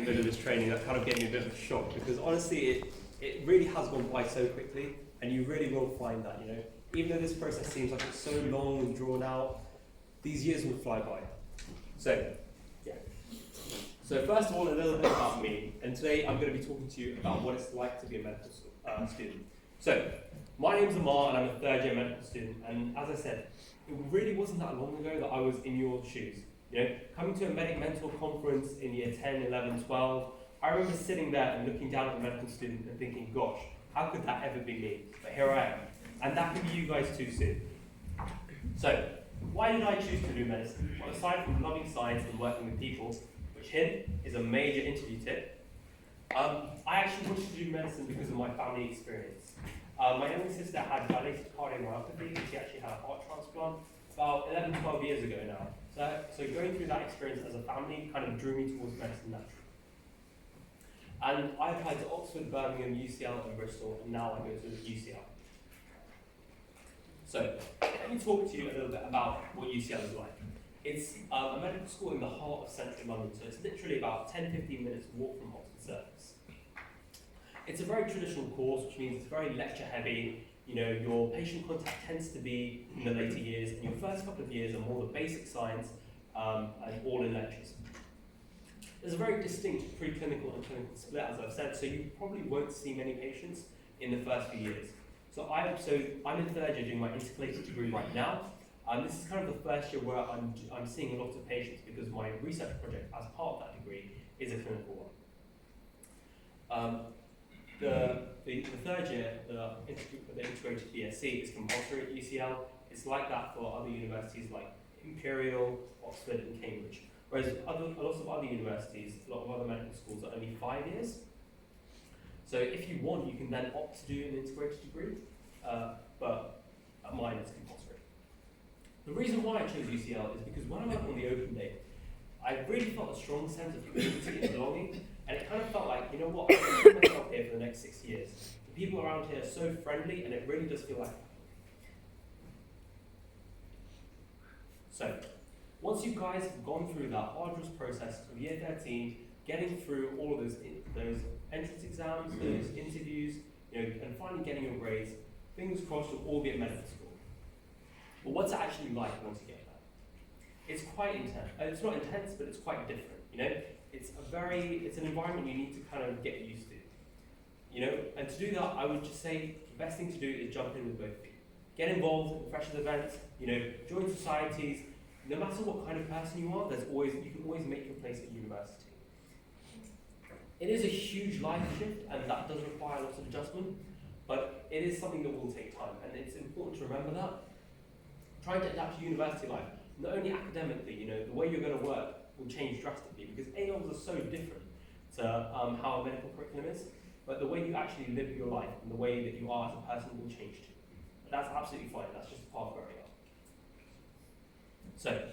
bit of this training, that kind of gave me a bit of a shock, because honestly, it really has gone by so quickly, and you really will find that, you know, even though this process seems like it's so long and drawn out, these years will fly by. So, yeah. So first of all, a little bit about me, and today I'm going to be talking to you about what it's like to be a medical student. So, my name's Ammar, and I'm a third year medical student, and as I said, it really wasn't that long ago that I was in your shoes. You know, coming to a medic mentor conference in year 10, 11, 12, I remember sitting there and looking down at a medical student and thinking, gosh, how could that ever be me? But here I am, and that can be you guys too soon. So, why did I choose to do medicine? Well, aside from loving science and working with people, which hint is a major interview tip, I actually wanted to do medicine because of my family experience. My younger sister had dilated cardiomyopathy, and she actually had a heart transplant about 11, 12 years ago now. So going through that experience as a family kind of drew me towards medicine naturally. And I applied to Oxford, Birmingham, UCL and Bristol, and now I go to UCL. So let me talk to you a little bit about what UCL is like. It's a medical school in the heart of central London, so it's literally about 10-15 minutes walk from Oxford Circus. It's a very traditional course, which means it's very lecture heavy. You know, your patient contact tends to be in the later years, and your first couple of years are more the basic science and all in lectures. There's a very distinct preclinical and clinical split, as I've said, so you probably won't see many patients in the first few years. So I'm in third year doing my intercalated degree right now. This is kind of the first year where I'm seeing a lot of patients because my research project as part of that degree is a clinical one. The third year, the integrated BSc is compulsory at UCL. It's like that for other universities like Imperial, Oxford and Cambridge. Whereas lots of other universities, a lot of other medical schools are only 5 years. So if you want, you can then opt to do an integrated degree, but at mine it's compulsory. The reason why I chose UCL is because when I went on the open day, I really felt a strong sense of community and belonging, and it kind of felt like, you know what, I'm going to put myself here for the next 6 years. The people around here are so friendly, and it really does feel like. So, once you guys have gone through that arduous process of year 13, getting through all of those entrance exams, those interviews, you know, and finally getting your grades, fingers crossed you'll all be at medical school. But what's it actually like once you get there? It's quite intense. It's not intense, but it's quite different. You know, it's an environment you need to kind of get used to. You know, and to do that, I would just say the best thing to do is jump in with both feet. Get involved in freshers events. You know, join societies. No matter what kind of person you are, you can always make your place at university. It is a huge life shift, and that does require lots of adjustment, but it is something that will take time, and it's important to remember that. Trying to adapt to university life, not only academically, you know, the way you're going to work will change drastically, because A-levels are so different to how a medical curriculum is, but the way you actually live your life and the way that you are as a person will change too. But that's absolutely fine, that's just part of growing up. So,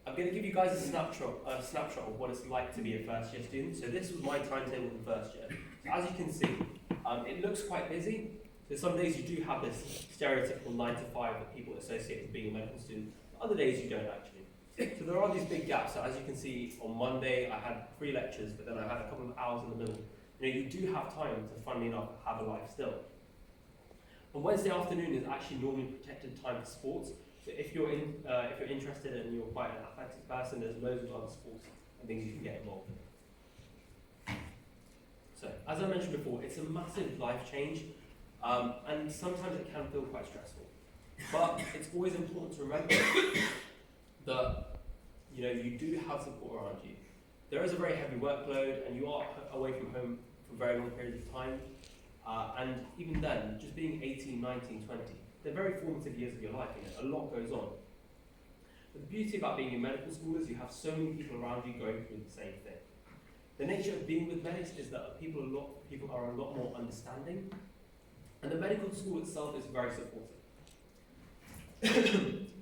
I'm going to give you guys a snapshot of what it's like to be a first year student. So this was my timetable for the first year. So as you can see, it looks quite busy. So some days you do have this stereotypical 9 to 5 that people associate with being a medical student. Other days you don't actually. So there are these big gaps. So as you can see, on Monday I had 3 lectures, but then I had a couple of hours in the middle. You know, you do have time to, funnily enough, have a life still. On Wednesday afternoon is actually normally protected time for sports. So if you're interested and you're quite an athletic person, there's loads of other sports and things you can get involved in. So, as I mentioned before, it's a massive life change, and sometimes it can feel quite stressful. But it's always important to remember that, you know, you do have support around you. There is a very heavy workload, and you are away from home for very long periods of time. And even then, just being 18, 19, 20, they're very formative years of your life, you know, a lot goes on. But the beauty about being in medical school is you have so many people around you going through the same thing. The nature of being with medics is that people are a lot more understanding, and the medical school itself is very supportive.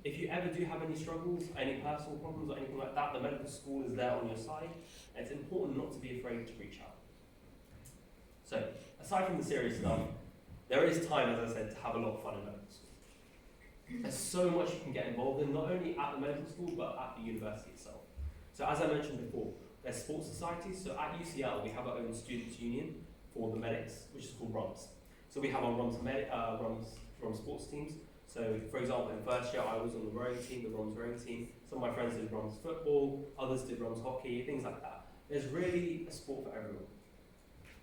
If you ever do have any struggles, any personal problems or anything like that, the medical school is there on your side, and it's important not to be afraid to reach out. So, aside from the serious stuff, there is time, as I said, to have a lot of fun in medical school. There's so much you can get involved in, not only at the medical school, but at the university itself. So as I mentioned before, There's sports societies. So at UCL, we have our own students' union for the medics, which is called RUMS. So we have our RUMS sports teams. So, for example, in first year, I was on the rowing team, the RUMS rowing team. Some of my friends did RUMS football, others did RUMS hockey, things like that. There's really a sport for everyone.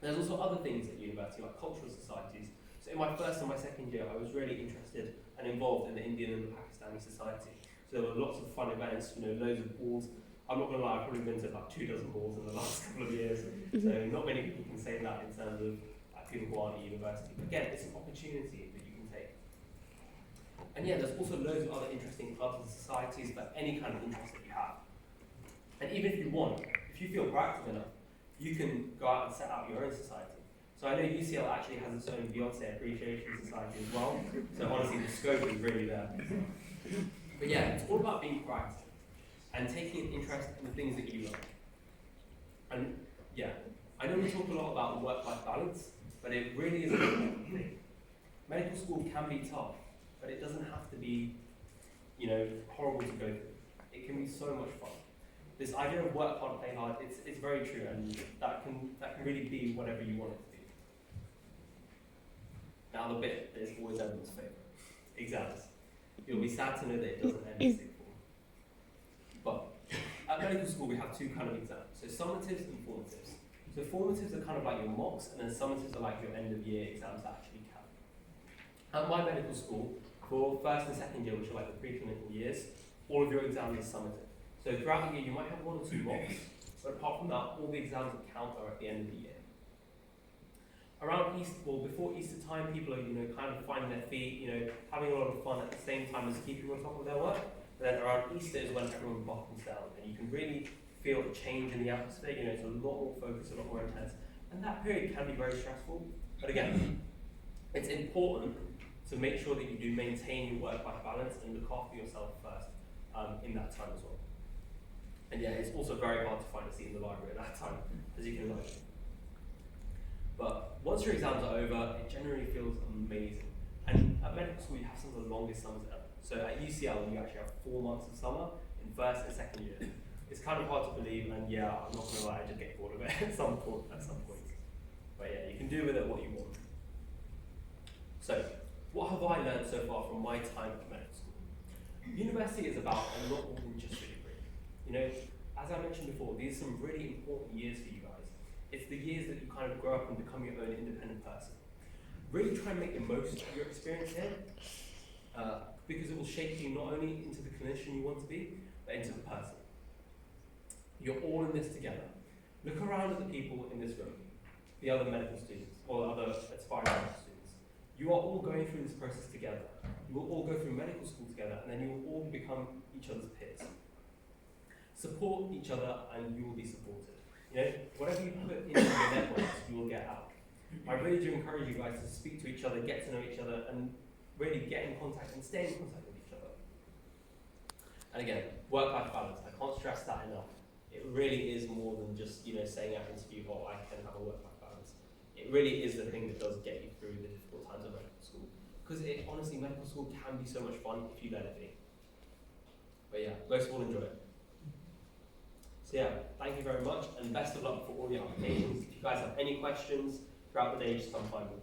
There's also other things at university, like cultural societies. So in my first and my second year, I was really interested and involved in the Indian and the Pakistani society. So there were lots of fun events, loads of balls. I'm not going to lie, I've probably been to about 24 balls in the last couple of years. So not many people can say that in terms of people who aren't at university. But again, it's an opportunity that you can take. And yeah, there's also loads of other interesting clubs and societies for any kind of interest that you have. And even if you want, if you feel proactive enough, you can go out and set up your own society. So I know UCL actually has its own Beyonce Appreciation Society as well. So honestly, the scope is really there. But yeah, it's all about being proactive and taking an interest in the things that you love. And yeah, I know we talk a lot about work-life balance, but it really is an important thing. Medical school can be tough, but it doesn't have to be, horrible to go through. It can be so much fun. This idea of work hard, play hard, it's very true, and that can really be whatever you want it to be. Now the bit that is always everyone's favourite, exams. You'll be sad to know that it doesn't end in sixth form. But at medical school we have two kind of exams, so summatives and formatives. So formatives are kind of like your mocks, and then summatives are like your end of year exams that actually count. At my medical school, for first and second year, which are like the preclinical years, all of your exams are summative. So throughout the year, you might have one or two mocks, but apart from that, all the exams that count are at the end of the year. Around Easter, before Easter time, people are, kind of finding their feet, having a lot of fun at the same time as keeping on top of their work. But then around Easter is when everyone buckles down, and you can really feel a change in the atmosphere. It's a lot more focused, a lot more intense, and that period can be very stressful. But again, it's important to make sure that you do maintain your work-life balance and look after yourself first in that time as well. And yeah, it's also very hard to find a seat in the library at that time, as you can imagine. But once your exams are over, it generally feels amazing. And at medical school, you have some of the longest summers ever. So at UCL, you actually have 4 months of summer in first and second year. It's kind of hard to believe, and yeah, I'm not going to lie, I just get bored of it at some point. But yeah, you can do with it what you want. So, what have I learned so far from my time at medical school? University is about a lot more than just a degree. As I mentioned before, these are some really important years for you guys. It's the years that you kind of grow up and become your own independent person. Really try and make the most of your experience here, because it will shape you not only into the clinician you want to be, but into the person. You're all in this together. Look around at the people in this room, the other medical students, or other aspiring medical students. You are all going through this process together. You will all go through medical school together, and then you will all become each other's peers. Support each other, and you will be supported. Whatever you put into your networks, you will get out. I really do encourage you guys to speak to each other, get to know each other, and really get in contact and stay in contact with each other. And again, work-life balance. I can't stress that enough. It really is more than just saying at an interview, "Oh, I can have a work-life balance." It really is the thing that does get you through the difficult times of medical school. Because honestly, medical school can be so much fun if you let it be. But yeah, most of all enjoy it. So yeah, thank you very much, and best of luck for all your applications. If you guys have any questions throughout the day, just come find me.